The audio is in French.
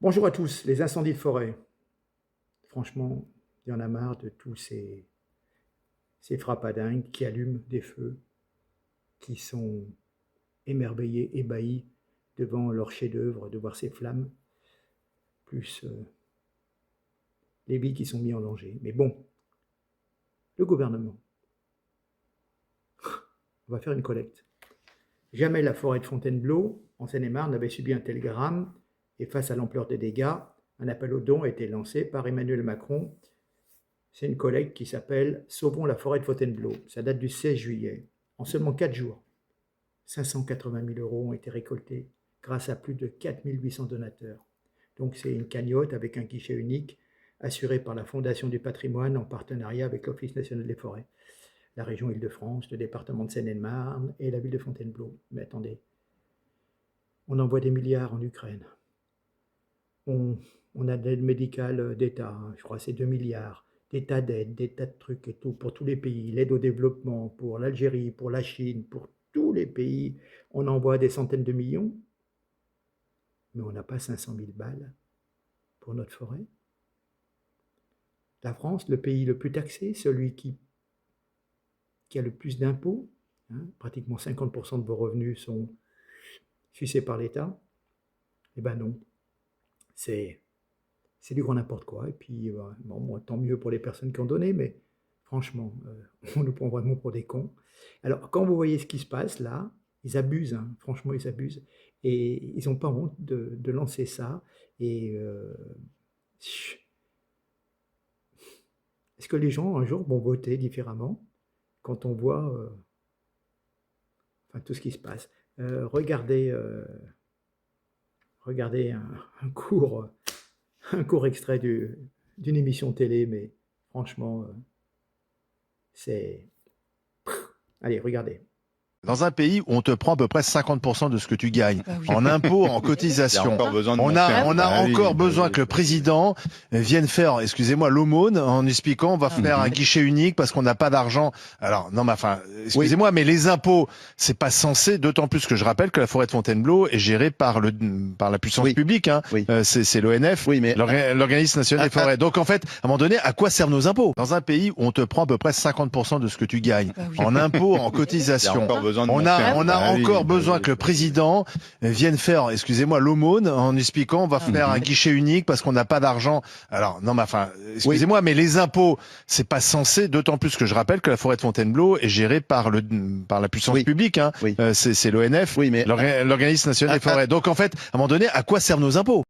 Bonjour à tous, les incendies de forêt. Franchement, il y en a marre de tous ces frappadingues qui allument des feux, qui sont émerveillés, ébahis devant leur chef-d'œuvre, de voir ces flammes, plus les vies qui sont mises en danger. Mais bon, le gouvernement, on va faire une collecte. Jamais la forêt de Fontainebleau, en Seine-et-Marne, n'avait subi un tel drame, et face à l'ampleur des dégâts, un appel aux dons a été lancé par Emmanuel Macron. C'est une collecte qui s'appelle « Sauvons la forêt de Fontainebleau ». Ça date du 16 juillet. En seulement 4 jours, 580 000 € ont été récoltés grâce à plus de 4 800 donateurs. Donc c'est une cagnotte avec un guichet unique assuré par la Fondation du patrimoine en partenariat avec l'Office national des forêts, la région Île-de-France, le département de Seine-et-Marne et la ville de Fontainebleau. Mais attendez, on envoie des milliards en Ukraine. On a de l'aide médicale d'État, je crois que c'est 2 milliards. Des tas d'aides, des tas de trucs et tout, pour tous les pays, l'aide au développement, pour l'Algérie, pour la Chine, pour tous les pays. On envoie des centaines de millions, mais on n'a pas 500 000 balles pour notre forêt. La France, le pays le plus taxé, celui qui a le plus d'impôts, pratiquement 50% de vos revenus sont sucés par l'État, eh ben non, c'est du grand n'importe quoi. Et puis, bon, tant mieux pour les personnes qui ont donné, mais franchement, on nous prend vraiment pour des cons. Alors, quand vous voyez ce qui se passe là, ils abusent, franchement, ils abusent. Et ils n'ont pas honte de lancer ça. Et est-ce que les gens, un jour, vont voter différemment quand on voit tout ce qui se passe? Regardez un court extrait d'une émission télé, mais franchement, c'est... Allez, regardez. Dans un pays où on te prend à peu près 50% de ce que tu gagnes, en impôts, en cotisations, on a encore besoin que le président vienne faire, excusez-moi, l'aumône en expliquant on va faire un guichet unique parce qu'on n'a pas d'argent. Alors, non, mais enfin, excusez-moi, mais les impôts, c'est pas censé, d'autant plus que je rappelle que la forêt de Fontainebleau est gérée par la puissance publique, c'est l'ONF, l'Organisme national des forêts. Donc, en fait, à un moment donné, à quoi servent nos impôts? Dans un pays où on te prend à peu près 50% de ce que tu gagnes, en impôts, en cotisations, on a encore besoin que le président vienne faire, excusez-moi, l'aumône en expliquant on va faire un guichet unique parce qu'on n'a pas d'argent. Alors, non, mais enfin, excusez-moi, mais les impôts, c'est pas censé, d'autant plus que je rappelle que la forêt de Fontainebleau est gérée par la puissance publique, c'est l'ONF, l'Organisme national des forêts. Donc, en fait, à un moment donné, à quoi servent nos impôts?